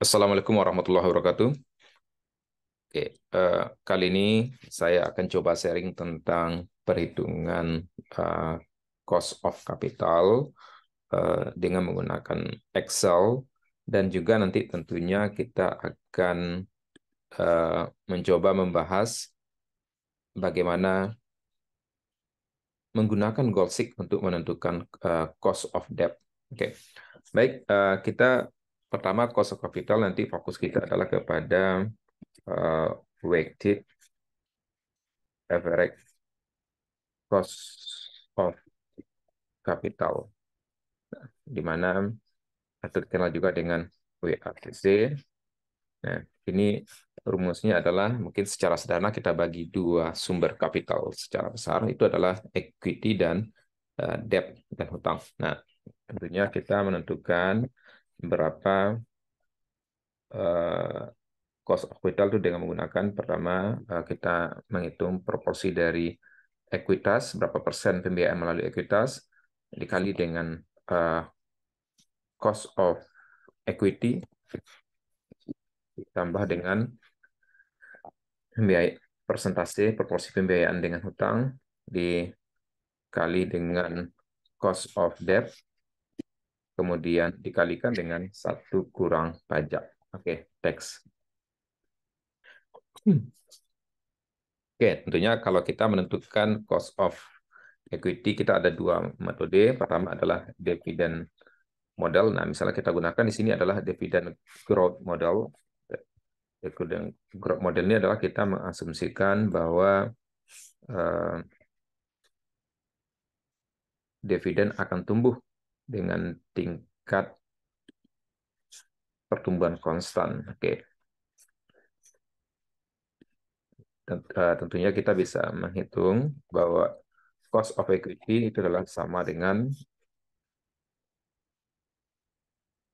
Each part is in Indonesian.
Assalamualaikum warahmatullahi wabarakatuh. Oke, kali ini saya akan coba sharing tentang perhitungan eh, cost of capital dengan menggunakan Excel dan juga nanti tentunya kita akan mencoba membahas bagaimana menggunakan Goldseek untuk menentukan cost of debt. Oke, baik, kita pertama cost of capital nanti fokus kita adalah kepada uh, weighted average cost of capital, di mana atau dikenal juga dengan WACC. Nah, ini rumusnya adalah mungkin secara sederhana kita bagi dua sumber kapital secara besar, itu adalah equity dan debt dan hutang. Nah, tentunya kita menentukan berapa uh, cost of capital itu dengan menggunakan pertama kita menghitung proporsi dari ekuitas, berapa persen pembiayaan melalui ekuitas, dikali dengan uh, cost of equity, ditambah dengan biaya persentase proporsi pembiayaan dengan hutang, dikali dengan cost of debt, kemudian dikalikan dengan 1 kurang pajak. Oke, tax. Oke, tentunya kalau kita menentukan cost of equity, kita ada dua metode. Pertama adalah dividen model. Nah, misalnya kita gunakan di sini adalah dividen growth model. Dividen growth model ini adalah kita mengasumsikan bahwa eh, dividen akan tumbuh dengan tingkat pertumbuhan konstan. Oke, tentunya kita bisa menghitung bahwa cost of equity itu adalah sama dengan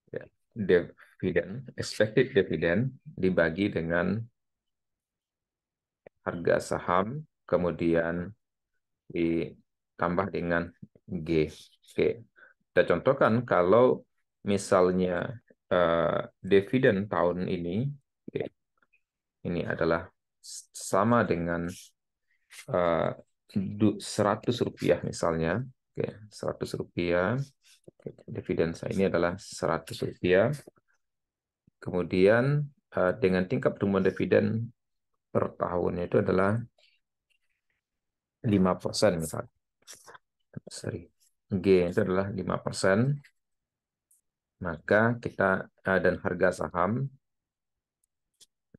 ya, dividen, expected dividend dibagi dengan harga saham, kemudian ditambah dengan G. Oke. Kita contohkan kalau misalnya dividen tahun ini, oke, ini adalah sama dengan eh, 100 rupiah misalnya, oke, 100 rupiah, dividen saya ini adalah 100 rupiah, kemudian dengan tingkat pertumbuhan dividen per tahunnya itu adalah 5% misalnya. Sorry. G itu adalah 5%, maka kita dan harga saham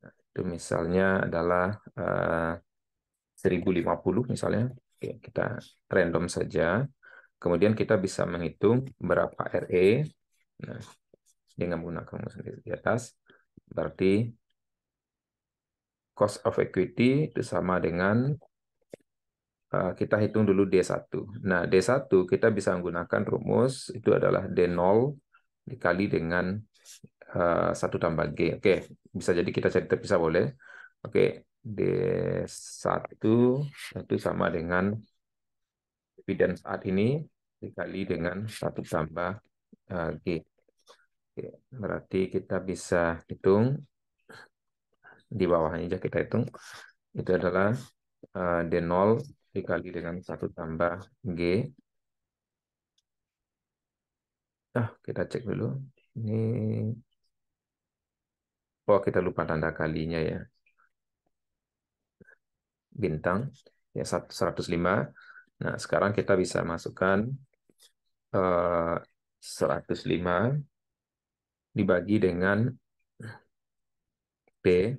itu misalnya adalah 1050 misalnya. Oke, kita random saja. Kemudian kita bisa menghitung berapa RE. Nah, dengan menggunakan rumus di atas, berarti cost of equity itu sama dengan kita hitung dulu D1. Nah, D1 kita bisa menggunakan rumus itu adalah D0 dikali dengan 1 tambah G. Oke, bisa jadi kita cari terpisah boleh. Oke, D1 itu sama dengan dividen saat ini dikali dengan 1 tambah G. Oke, berarti kita bisa hitung di bawahnya aja kita hitung. Itu adalah D0 dikali dengan 1 tambah G. Kita cek dulu. Ini, oh kita lupa tanda kalinya ya. Bintang, ya 105. Nah, sekarang kita bisa masukkan 105 dibagi dengan P,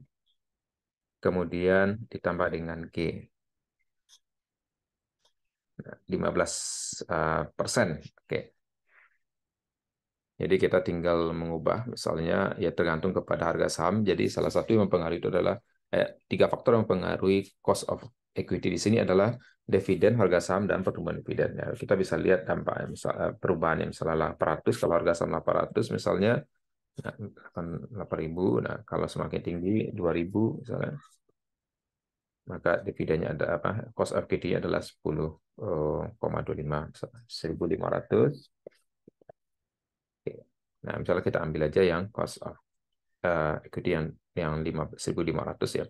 kemudian ditambah dengan G. Nah, 15%. Oke. Jadi kita tinggal mengubah, misalnya ya tergantung kepada harga saham. Jadi salah satu yang mempengaruhi itu adalah 3 faktor yang mempengaruhi cost of equity di sini adalah dividen, harga saham, dan pertumbuhan dividen. Ya, kita bisa lihat dampak perubahannya, misalnya 800, kalau harga saham 800 misalnya, nah, 8.000. Nah, kalau semakin tinggi 2.000 misalnya, maka dividennya ada apa? Cost of equity adalah 10,25, 1.500. Oke. Nah, misalnya kita ambil aja yang cost of equity yang 1.500 ya.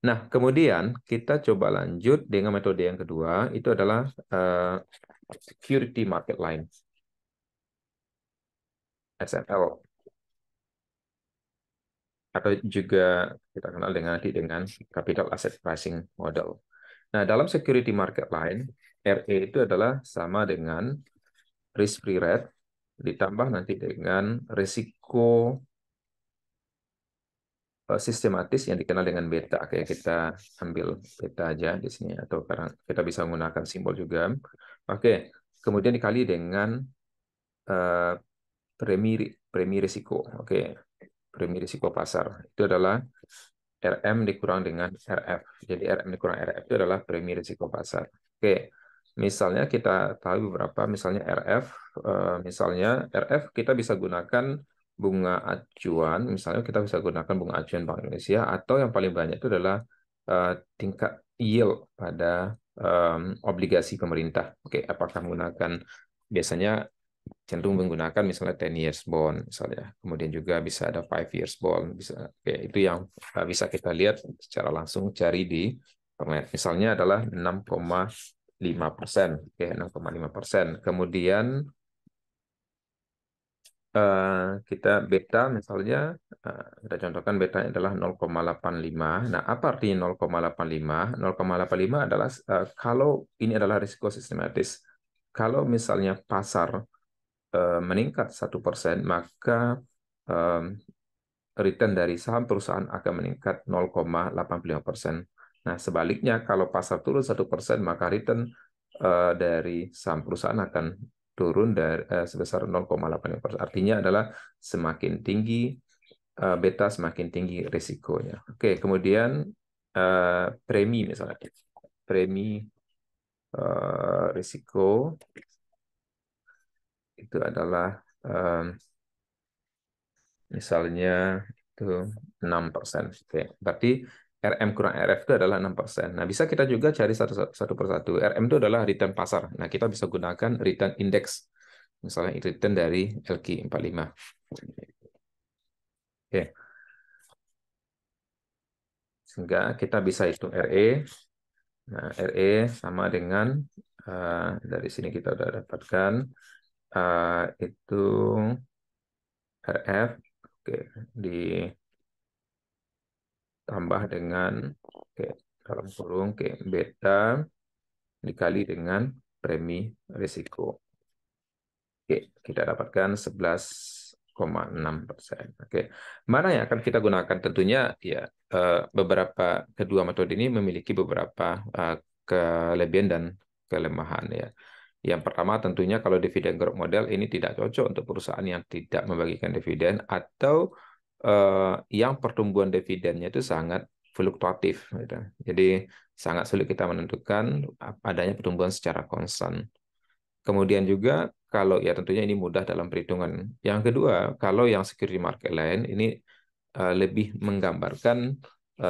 Nah, kemudian kita coba lanjut dengan metode yang kedua, itu adalah security market line, SML, atau juga kita kenal dengan capital asset pricing model. Nah, dalam security market line, RE itu adalah sama dengan risk free rate ditambah nanti dengan risiko sistematis yang dikenal dengan beta. Kayak kita ambil beta aja di sini, atau karena kita bisa menggunakan simbol juga. Oke, kemudian dikali dengan uh, premi risiko. Oke, premi risiko pasar itu adalah RM dikurang dengan RF. Jadi RM dikurang RF itu adalah premi risiko pasar. Oke, misalnya kita tahu beberapa, misalnya RF, misalnya RF kita bisa gunakan bunga acuan, misalnya kita bisa gunakan bunga acuan Bank Indonesia, atau yang paling banyak itu adalah tingkat yield pada obligasi pemerintah. Oke, apakah menggunakan biasanya cenderung menggunakan misalnya 10 years bond misalnya. Kemudian juga bisa ada 5 years bond, bisa. Oke, itu yang bisa kita lihat secara langsung, cari di internet. Misalnya adalah 6,5%. Oke, 6,5%. Kemudian kita beta misalnya, kita contohkan beta adalah 0,85. Nah, apa artinya 0,85? 0,85 adalah kalau ini adalah risiko sistematis. Kalau misalnya pasar meningkat 1%, maka return dari saham perusahaan akan meningkat 0,85%. Nah, sebaliknya kalau pasar turun 1%, maka return dari saham perusahaan akan turun dari sebesar 0,85%. Artinya adalah semakin tinggi beta, semakin tinggi risikonya. Oke, kemudian premi misalnya. Premi risiko itu adalah misalnya itu 6%. Oke, berarti RM kurang RF itu adalah 6%. Nah, bisa kita juga cari satu persatu. RM itu adalah return pasar. Nah, kita bisa gunakan return index. Misalnya return dari LQ45. Oke. Sehingga kita bisa hitung RE. Nah, RE sama dengan dari sini kita sudah dapatkan itu RF. Oke, ditambah dengan dalam kurung beta dikali dengan premi risiko. Oke, kita dapatkan 11,6%. Oke, mana yang akan kita gunakan? Tentunya ya beberapa kedua metode ini memiliki beberapa kelebihan dan kelemahan ya. Yang pertama tentunya kalau dividen growth model ini tidak cocok untuk perusahaan yang tidak membagikan dividen, atau yang pertumbuhan dividennya itu sangat fluktuatif gitu. Jadi sangat sulit kita menentukan adanya pertumbuhan secara konstan. Kemudian juga kalau ya tentunya ini mudah dalam perhitungan. Yang kedua, kalau yang security market lain ini lebih menggambarkan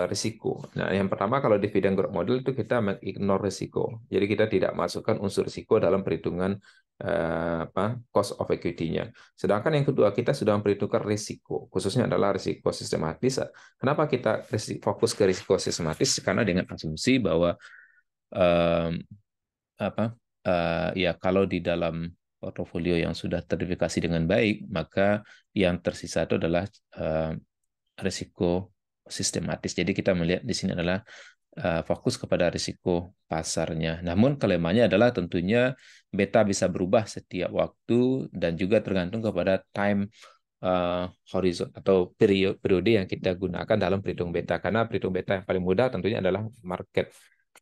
risiko. Nah, yang pertama kalau dividen growth model itu kita mengignore risiko. Jadi kita tidak masukkan unsur risiko dalam perhitungan cost of equity-nya. Sedangkan yang kedua kita sudah memperhitungkan risiko, khususnya adalah risiko sistematis. Kenapa kita fokus ke risiko sistematis? Karena dengan asumsi bahwa eh, apa ya kalau di dalam portofolio yang sudah terverifikasi dengan baik, maka yang tersisa itu adalah risiko sistematis. Jadi kita melihat di sini adalah fokus kepada risiko pasarnya. Namun kelemahannya adalah tentunya beta bisa berubah setiap waktu dan juga tergantung kepada time horizon atau periode yang kita gunakan dalam perhitung beta. Karena perhitung beta yang paling mudah tentunya adalah market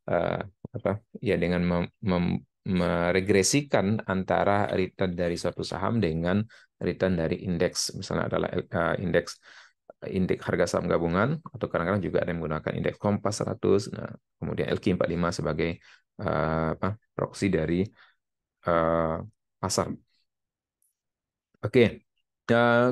uh, apa ya dengan meregresikan antara return dari suatu saham dengan return dari indeks, misalnya adalah indeks harga saham gabungan, atau kadang-kadang juga ada yang menggunakan indeks Kompas 100. Nah, kemudian LQ45 sebagai proxy dari uh, pasar. Oke.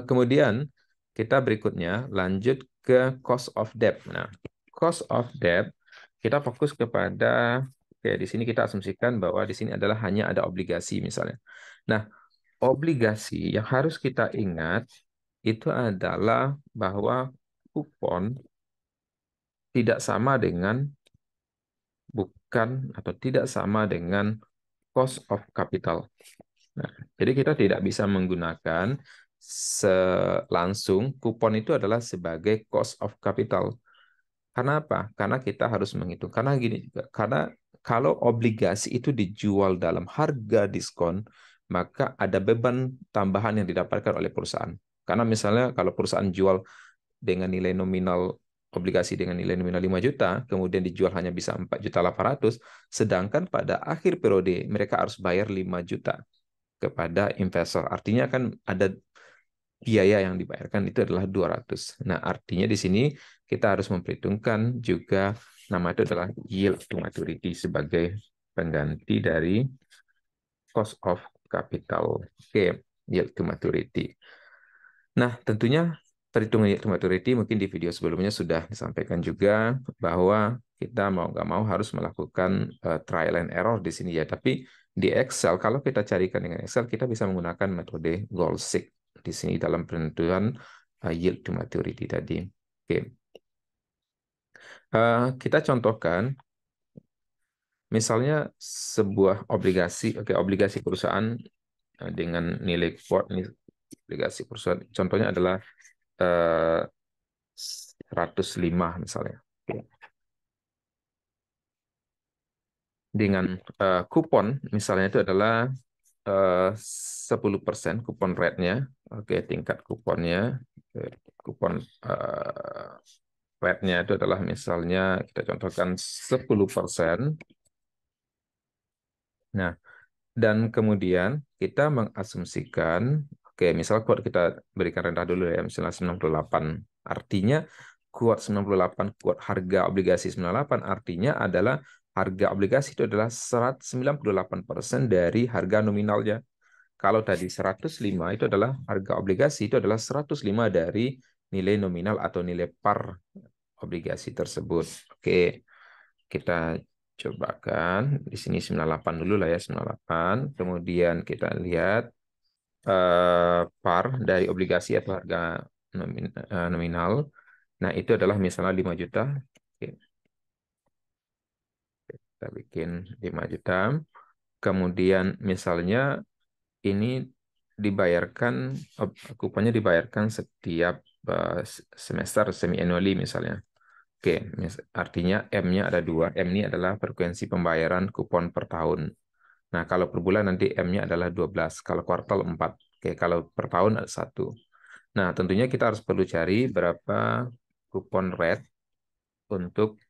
Kemudian kita berikutnya lanjut ke cost of debt. Nah, cost of debt kita fokus kepada, ya di sini kita asumsikan bahwa di sini adalah hanya ada obligasi misalnya. Nah, obligasi yang harus kita ingat itu adalah bahwa kupon tidak sama dengan bukan atau tidak sama dengan cost of capital. Nah, jadi kita tidak bisa menggunakan langsung kupon itu adalah sebagai cost of capital. Karena apa? Karena kita harus menghitung. Karena gini juga, karena kalau obligasi itu dijual dalam harga diskon, maka ada beban tambahan yang didapatkan oleh perusahaan. Karena misalnya kalau perusahaan jual dengan nilai nominal obligasi dengan nilai nominal 5 juta, kemudian dijual hanya bisa 4.800.000, sedangkan pada akhir periode mereka harus bayar 5 juta kepada investor. Artinya kan ada biaya yang dibayarkan itu adalah 200. Nah, artinya di sini kita harus memperhitungkan juga nama itu adalah yield to maturity sebagai pengganti dari cost of capital. Oke, yield to maturity. Nah, tentunya perhitungan yield to maturity mungkin di video sebelumnya sudah disampaikan juga bahwa kita mau nggak mau harus melakukan trial and error di sini ya. Tapi di Excel, kalau kita carikan dengan Excel, kita bisa menggunakan metode Goldseek di sini dalam penentuan yield to maturity tadi. Oke. Kita contohkan misalnya sebuah obligasi, obligasi perusahaan dengan nilai quote obligasi perusahaan, contohnya adalah 105 misalnya. Oke. Dengan kupon misalnya itu adalah 10% kupon rate-nya. Oke, tingkat kuponnya. Oke, kupon rate-nya itu adalah misalnya kita contohkan 10%. Nah, dan kemudian kita mengasumsikan, oke, misal quote kita berikan rendah dulu ya, misalnya 98. Artinya quote 98, quote harga obligasi 98, artinya adalah harga obligasi itu adalah 198% dari harga nominalnya. Kalau tadi 105 itu adalah harga obligasi, itu adalah 105 dari nilai nominal atau nilai par obligasi tersebut. Oke, kita cobakan. Di sini 98 dulu lah ya, 98. Kemudian kita lihat par dari obligasi atau harga nominal. Nah, itu adalah misalnya 5 juta. Oke, kita bikin 5 juta. Kemudian misalnya ini dibayarkan, kuponnya dibayarkan setiap semester semi annually misalnya. Oke, artinya M-nya ada dua. M ini adalah frekuensi pembayaran kupon per tahun. Nah, kalau per bulan nanti M-nya adalah 12. Kalau kuartal 4. Oke, kalau per tahun ada 1. Nah, tentunya kita harus perlu cari berapa kupon rate untuk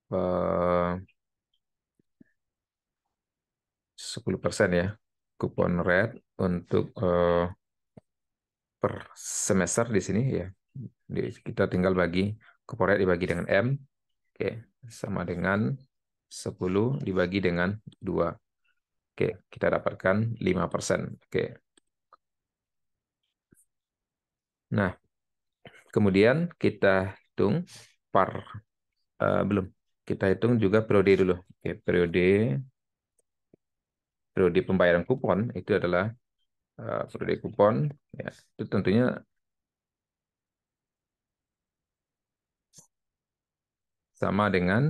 10% ya. Kupon rate untuk per semester di sini ya. Kita tinggal bagi kupon rate dibagi dengan M. Oke, sama dengan 10 dibagi dengan 2. Oke, kita dapatkan 5%. Oke. Nah, kemudian kita hitung par belum. Kita hitung juga periode dulu. Oke, periode pembayaran kupon itu adalah periode kupon ya, itu tentunya sama dengan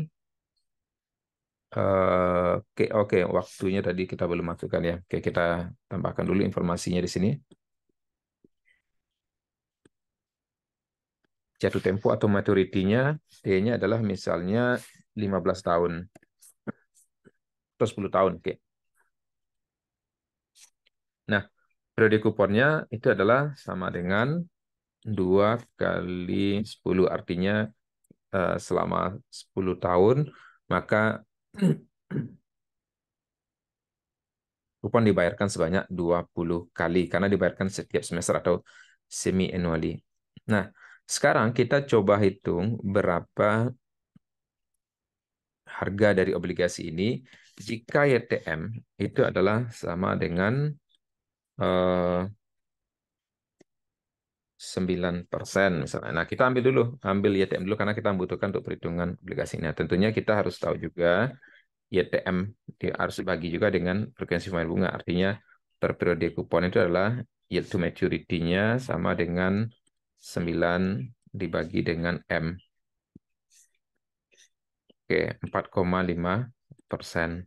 oke, waktunya tadi kita belum masukkan ya. Oke, kita tambahkan dulu informasinya di sini. Jatuh tempo atau maturity-nya, D-nya adalah misalnya 15 tahun atau 10 tahun. Oke. Nah, periode kuponnya itu adalah sama dengan 2 kali 10, artinya selama 10 tahun, maka kupon dibayarkan sebanyak 20 kali, karena dibayarkan setiap semester atau semi-annually. Nah, sekarang kita coba hitung berapa harga dari obligasi ini jika YTM itu adalah sama dengan 9% misalnya. Nah, kita ambil YTM dulu karena kita membutuhkan untuk perhitungan obligasinya. Tentunya kita harus tahu juga YTM harus dibagi juga dengan frekuensi pembayaran bunga. Artinya per periode kupon itu adalah yield to maturity-nya sama dengan 9 dibagi dengan M. Oke, 4,5%.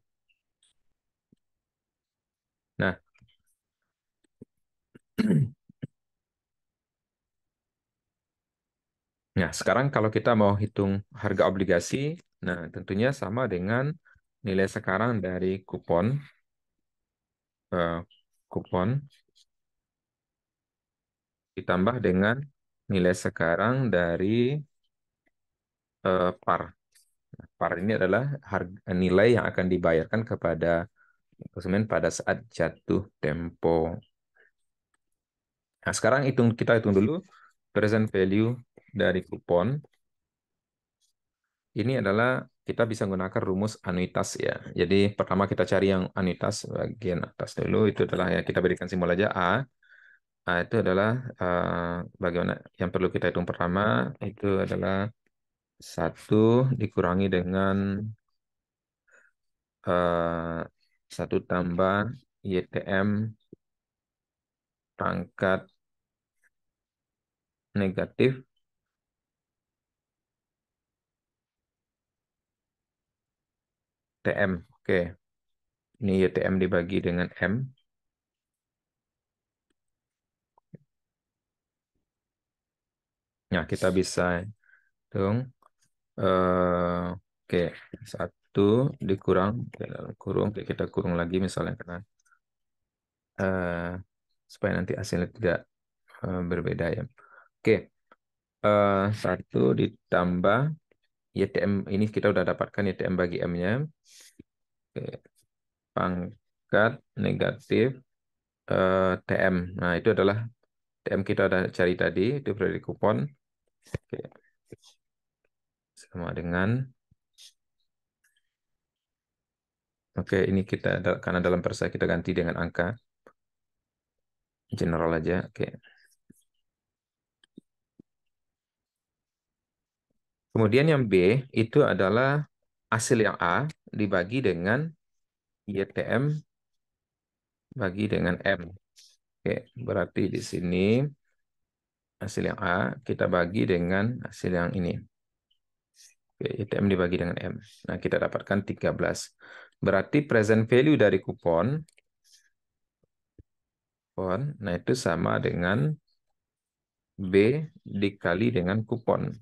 Nah, nah, sekarang kalau kita mau hitung harga obligasi, nah tentunya sama dengan nilai sekarang dari eh, kupon ditambah dengan nilai sekarang dari par. Par ini adalah harga nilai yang akan dibayarkan kepada konsumen pada saat jatuh tempo. Nah, sekarang kita hitung dulu present value dari kupon. Ini adalah kita bisa menggunakan rumus anuitas ya. Jadi pertama kita cari yang anuitas bagian atas dulu. Itu adalah ya kita berikan simbol aja A. A itu adalah bagaimana yang perlu kita hitung pertama itu adalah 1 dikurangi dengan 1 tambah YTM pangkat negatif TM. Oke, ini YTM dibagi dengan M. Nah, kita bisa hitung. Oke, 1 dikurang oke, dalam kurung. Oke, kita kurung lagi misalnya karena eh, supaya nanti hasilnya tidak berbeda ya. Oke, 1 ditambah YTM ini kita udah dapatkan YTM bagi M-nya. Oke, pangkat negatif TM. Nah, itu adalah TM kita udah cari tadi, itu dari kupon. Oke, sama dengan oke, ini kita karena dalam persa kita ganti dengan angka general aja. Oke. Kemudian yang B itu adalah hasil yang A dibagi dengan YTM bagi dengan M. Oke, berarti di sini hasil yang A kita bagi dengan hasil yang ini. Oke, YTM dibagi dengan M. Nah, kita dapatkan 13. Berarti present value dari kupon, nah itu sama dengan B dikali dengan kupon.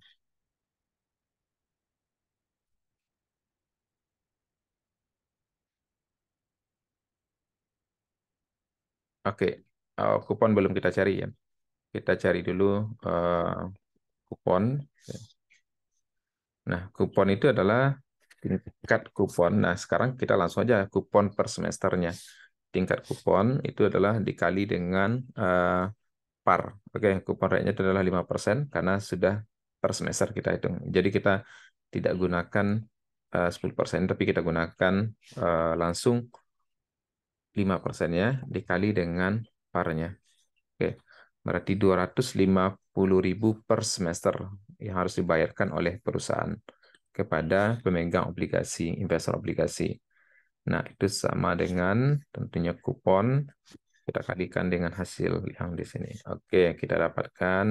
Oke, kupon belum kita cari ya. Kita cari dulu kupon. Nah, kupon itu adalah tingkat kupon. Nah, sekarang kita langsung aja kupon per semesternya. Tingkat kupon itu adalah dikali dengan par. Oke, kupon rate-nya itu adalah 5% karena sudah per semester kita hitung. Jadi kita tidak gunakan 10%, tapi kita gunakan langsung 5%-nya dikali dengan parnya. Oke, berarti 250.000 per semester yang harus dibayarkan oleh perusahaan kepada pemegang obligasi, investor obligasi. Nah, itu sama dengan tentunya kupon kita kalikan dengan hasil yang di sini. Oke, kita dapatkan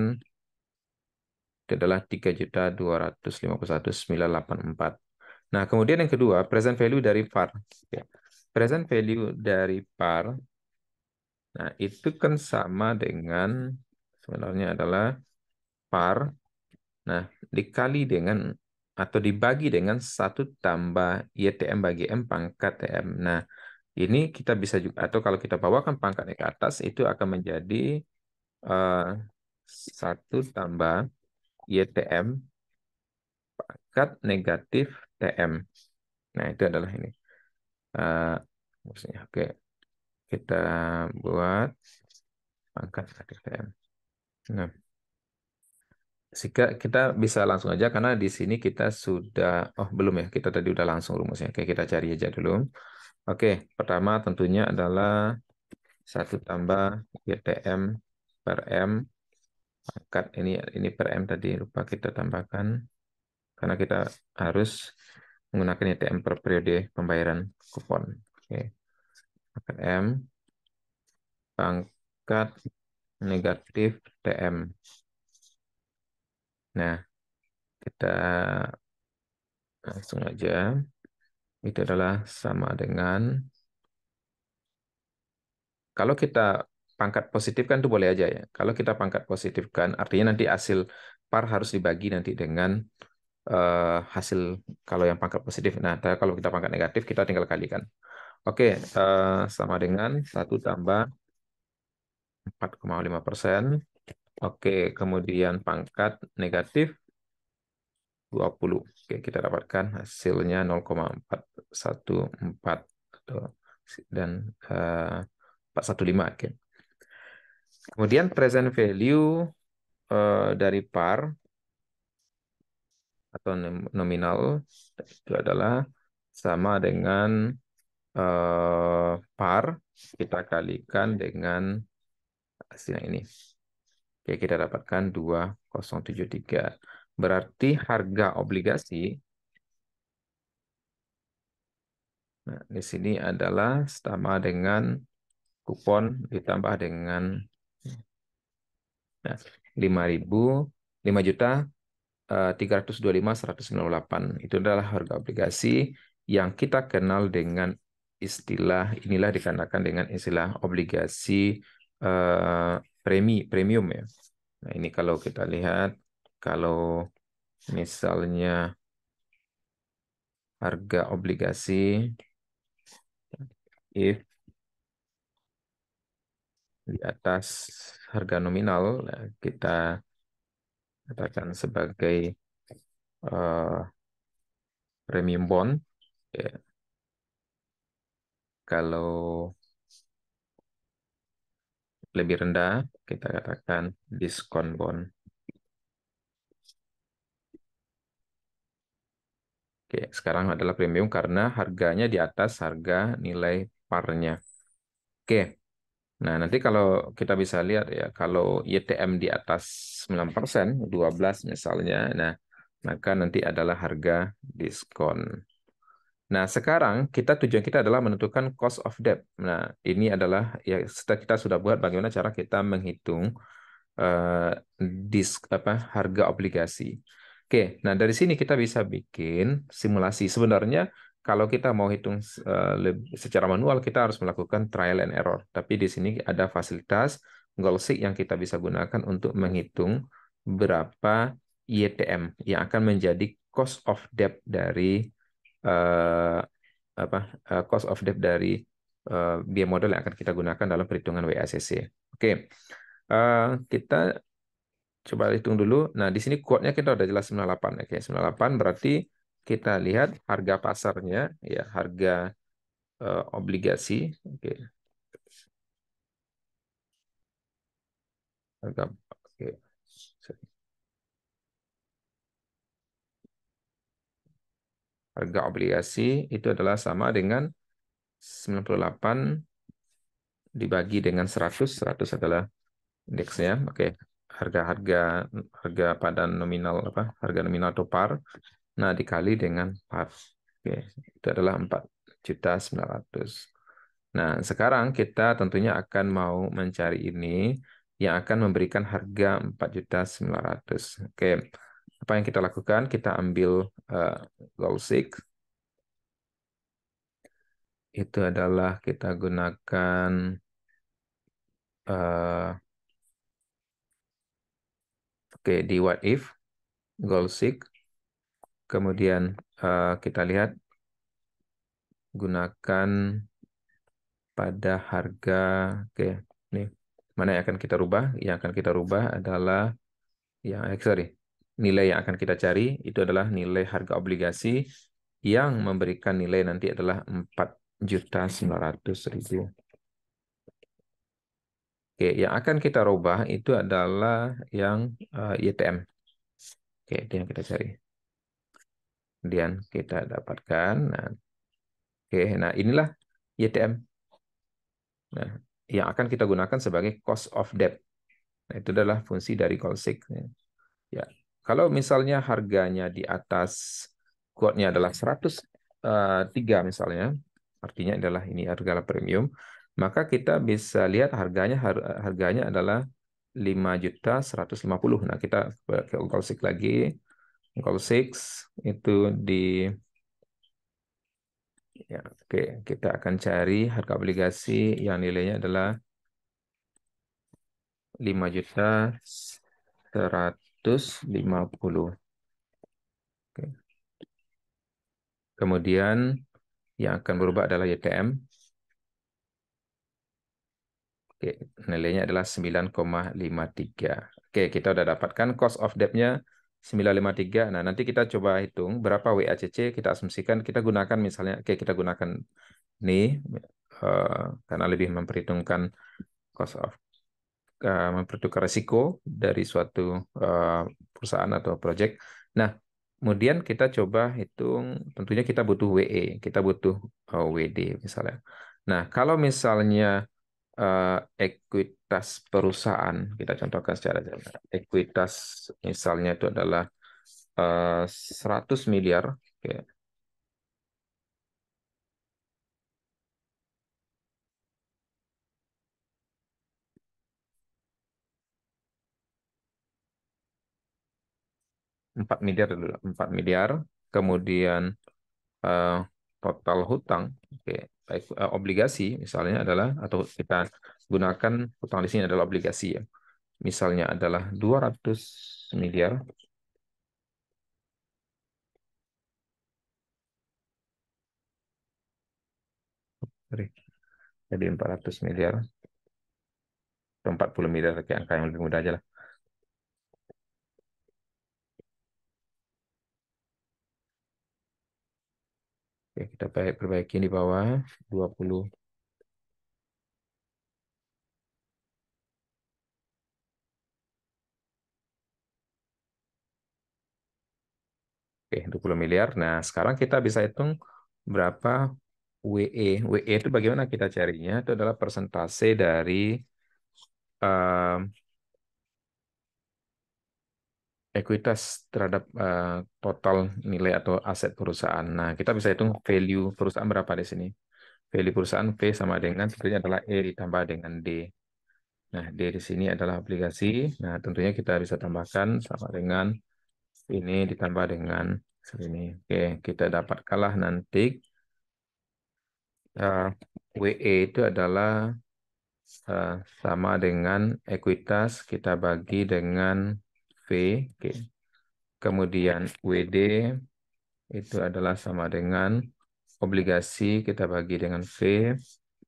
itu adalah 3.251.984. Nah, kemudian yang kedua, present value dari par. Oke. Present value dari par, nah itu kan sama dengan sebenarnya adalah par. Nah, dikali dengan atau dibagi dengan 1 tambah YTM bagi M pangkat TM. Nah, ini kita bisa juga, atau kalau kita bawakan pangkatnya ke atas, itu akan menjadi eh, 1 tambah YTM pangkat negatif TM. Nah, itu adalah ini. Eh, maksudnya, oke, kita buat pangkat negatif TM. Nah, jika kita bisa langsung aja karena di sini kita sudah belum ya kita tadi udah langsung rumusnya. Oke kita cari aja dulu. Oke pertama tentunya adalah 1 tambah YTM per M pangkat ini per M tadi lupa kita tambahkan karena kita harus menggunakan YTM per periode pembayaran kupon. Oke pangkat M pangkat negatif TM. Nah, kita langsung aja. Itu adalah sama dengan, kalau kita pangkat positifkan itu boleh aja ya. Kalau kita pangkat positifkan, artinya nanti hasil par harus dibagi nanti dengan hasil kalau yang pangkat positif. Nah, kalau kita pangkat negatif, kita tinggal kalikan. Oke, sama dengan 1 tambah 4,5%. Oke, kemudian pangkat negatif 20. Oke, kita dapatkan hasilnya 0,414 dan 415. Oke. Kemudian present value dari par atau nominal itu adalah sama dengan par kita kalikan dengan hasil yang ini. Oke, kita dapatkan 2073. Berarti harga obligasi, nah, di sini adalah sama dengan kupon ditambah dengan, nah, 5.000, 5.325.198. Itu adalah harga obligasi yang kita kenal dengan istilah, inilah dikarenakan dengan istilah obligasi premium ya. Nah, ini kalau kita lihat, kalau misalnya harga obligasi if di atas harga nominal, nah, kita katakan sebagai premium bond. Ya. Kalau lebih rendah, kita katakan diskon bond. Oke, sekarang adalah premium karena harganya di atas harga nilai parnya. Oke, nah nanti kalau kita bisa lihat ya, kalau YTM di atas 9%, 12 misalnya, nah maka nanti adalah harga diskon. Nah, sekarang tujuan kita adalah menentukan cost of debt. Nah, ini adalah ya setelah kita sudah buat bagaimana cara kita menghitung eh, harga obligasi. Oke, nah dari sini kita bisa bikin simulasi. Sebenarnya kalau kita mau hitung secara manual kita harus melakukan trial and error. Tapi di sini ada fasilitas Goalseek yang kita bisa gunakan untuk menghitung berapa YTM yang akan menjadi cost of debt dari eh, cost of debt dari biaya modal yang akan kita gunakan dalam perhitungan WACC. Oke, kita coba hitung dulu. Nah, di sini quote-nya kita udah jelas 98. Oke, 98 berarti kita lihat harga pasarnya, ya harga obligasi. Oke, oke. Sorry. Harga obligasi itu adalah sama dengan 98 dibagi dengan 100. 100 adalah indeksnya. Oke. Harga-harga harga pada nominal harga nominal atau par. Nah, dikali dengan par. Oke, itu adalah 4.900.000. Nah, sekarang kita tentunya akan mau mencari ini yang akan memberikan harga 4.900.000. Oke, apa yang kita lakukan? Kita ambil goal seek. Itu adalah kita gunakan di what if goal seek. Kemudian kita lihat gunakan pada harga, nih mana yang akan kita rubah? Yang akan kita rubah adalah nilai yang akan kita cari itu adalah nilai harga obligasi yang memberikan nilai nanti adalah 4.900.000. Oke, yang akan kita rubah itu adalah yang YTM. Oke, itu yang kita cari. Kemudian kita dapatkan. Nah, nah inilah YTM. Nah, yang akan kita gunakan sebagai cost of debt. Nah, itu adalah fungsi dari Goalseek. Ya, kalau misalnya harganya di atas quote-nya adalah 103 misalnya, artinya adalah ini harga premium, maka kita bisa lihat harganya adalah 5.150. Nah, kita ke Gold 6 lagi. Gold 6 itu di ya, oke, kita akan cari harga obligasi yang nilainya adalah 5.150. Oke. Kemudian yang akan berubah adalah YTM. Oke, nilainya adalah 9,53. Oke, kita udah dapatkan cost of debt-nya 9,53. Nah, nanti kita coba hitung berapa WACC. Kita asumsikan kita gunakan misalnya, oke, kita gunakan ini karena lebih memperhitungkan cost of memperhitungkan risiko dari suatu perusahaan atau project. Nah, kemudian kita coba hitung, tentunya kita butuh WE, kita butuh WD misalnya. Nah, kalau misalnya ekuitas perusahaan, kita contohkan secara general. Ekuitas misalnya itu adalah 100 miliar. Oke. Empat miliar dulu, 4 miliar. Kemudian eh, total hutang, oke, baik, obligasi misalnya adalah, atau kita gunakan hutang di sini adalah obligasi ya. Misalnya adalah 200 miliar. Sorry. Jadi 400 miliar, atau 40 miliar, kayak angka yang lebih mudah aja lah. Oke, kita perbaiki di bawah 20. Oke, 20 miliar. Nah, sekarang kita bisa hitung berapa WE. WE itu bagaimana kita carinya? Itu adalah persentase dari ekuitas terhadap total nilai atau aset perusahaan. Nah, kita bisa hitung value perusahaan berapa di sini. Value perusahaan V sama dengan tentunya adalah E ditambah dengan D. Nah, D di sini adalah obligasi. Nah, tentunya kita bisa tambahkan sama dengan ini ditambah dengan sini. Oke, kita dapatkanlah nanti eh, WE itu adalah eh, sama dengan ekuitas kita bagi dengan V. Oke. Kemudian WD itu adalah sama dengan obligasi kita bagi dengan V.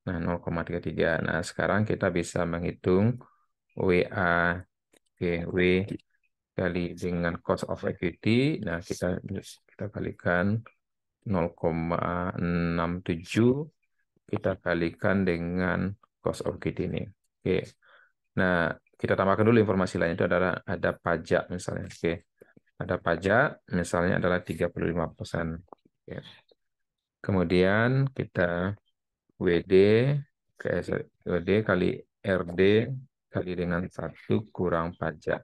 Nah, 0,33. Nah, sekarang kita bisa menghitung WA, oke, W kali dengan cost of equity. Nah, kita kalikan 0,67, kita kalikan dengan cost of equity ini. Oke. Nah, kita tambahkan dulu informasi lain itu adalah ada pajak misalnya. Oke. Ada pajak misalnya adalah 35%. Oke. Kemudian kita WD WD kali RD kali dengan 1 kurang pajak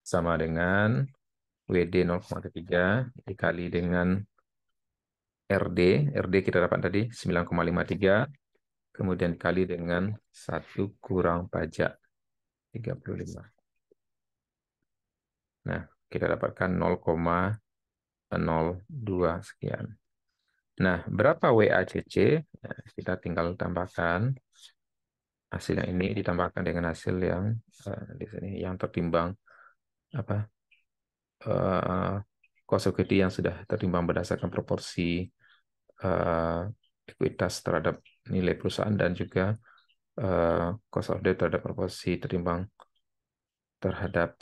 sama dengan WD 0,3 dikali dengan RD. RD kita dapat tadi 9,53, kemudian dikali dengan 1 kurang pajak 35. Nah, kita dapatkan 0,02 sekian. Nah, berapa WACC? Nah, kita tinggal tambahkan hasil yang ini ditambahkan dengan hasil yang di sini yang tertimbang apa eh, cost equity yang sudah tertimbang berdasarkan proporsi eh, ekuitas terhadap nilai perusahaan dan juga cost of debt terhadap proporsi tertimbang terhadap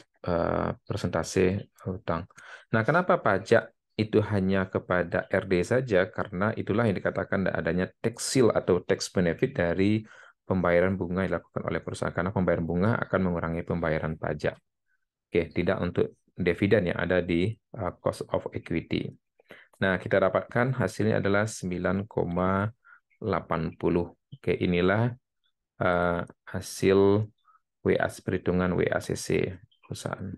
persentase hutang. Nah, kenapa pajak itu hanya kepada RD saja? Karena itulah yang dikatakan adanya tax shield atau tax benefit dari pembayaran bunga yang dilakukan oleh perusahaan. Karena pembayaran bunga akan mengurangi pembayaran pajak. Oke, tidak untuk dividen yang ada di cost of equity. Nah, kita dapatkan hasilnya adalah 9,80. Oke, inilah uh, hasil perhitungan WACC perusahaan.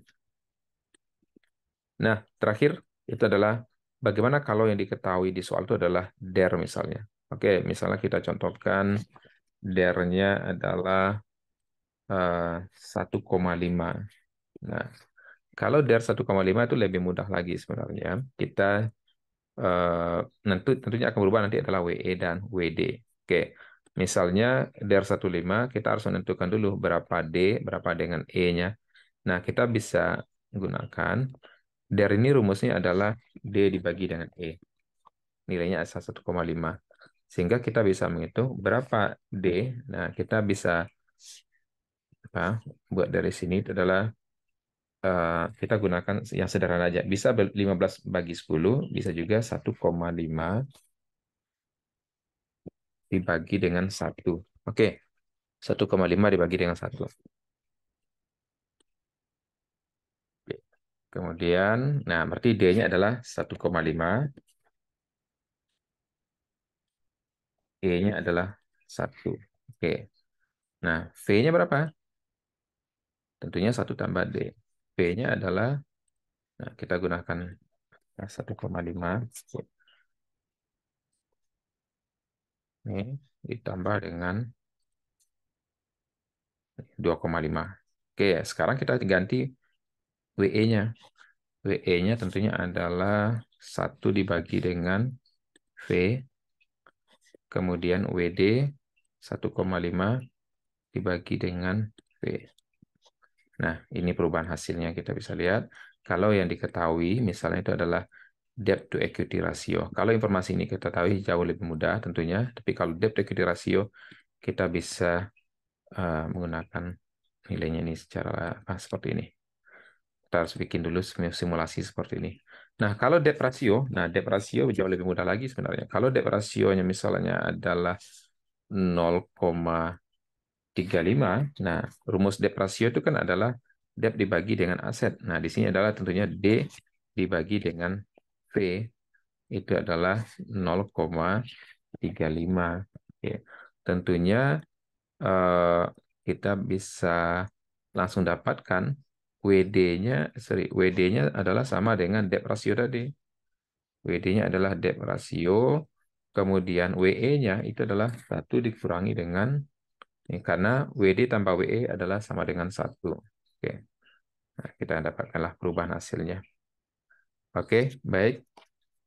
Nah, terakhir itu adalah bagaimana kalau yang diketahui di soal itu adalah DER misalnya. Oke, misalnya kita contohkan DER-nya adalah 1,5. Nah, kalau DER 1,5 itu lebih mudah lagi sebenarnya. Kita tentunya akan berubah nanti adalah WE dan WD. Oke, misalnya DER 1,5 kita harus menentukan dulu berapa D, berapa dengan E-nya. Nah, kita bisa gunakan DER ini rumusnya adalah D dibagi dengan E. Nilainya asal 1,5. Sehingga kita bisa menghitung berapa D. Nah, kita bisa apa, buat dari sini itu adalah kita gunakan yang sederhana aja. Bisa 15 bagi 10, bisa juga 1,5 dibagi dengan 1. Oke, 1,5 dibagi dengan 1. Oke. Kemudian, nah berarti D-nya adalah 1,5, E-nya adalah 1. Oke, nah V-nya berapa? Tentunya 1 tambah D. V-nya adalah, nah kita gunakan 1,5. Ini ditambah dengan 2,5. Oke, sekarang kita ganti WE-nya. WE-nya tentunya adalah 1 dibagi dengan V, kemudian WD 1,5 dibagi dengan V. Nah, ini perubahan hasilnya kita bisa lihat. Kalau yang diketahui, misalnya itu adalah debt to equity ratio. Kalau informasi ini kita tahu jauh lebih mudah tentunya, tapi kalau debt to equity ratio, kita bisa menggunakan nilainya ini secara seperti ini. Kita harus bikin dulu simulasi seperti ini. Nah, kalau debt ratio, nah debt ratio jauh lebih mudah lagi sebenarnya. Kalau debt rasionya misalnya adalah 0,35, nah rumus debt ratio itu kan adalah debt dibagi dengan aset. Nah, di sini adalah tentunya D dibagi dengan V itu adalah 0,35. Oke. Tentunya eh, kita bisa langsung dapatkan WD-nya adalah sama dengan debt ratio tadi. WD-nya adalah debt ratio, kemudian WE-nya itu adalah 1 dikurangi dengan, karena WD tambah WE adalah sama dengan 1. Oke, nah, kita dapatkanlah perubahan hasilnya. Oke, baik.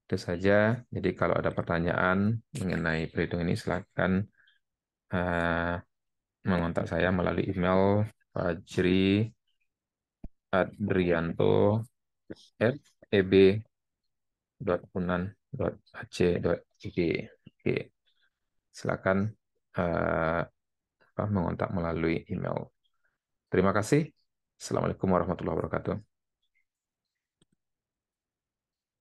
Itu saja. Jadi kalau ada pertanyaan mengenai perhitungan ini, silakan eh, mengontak saya melalui email fajri@eb.unan.ac.id. Oke, silakan eh, mengontak melalui email. Terima kasih. Assalamualaikum warahmatullahi wabarakatuh.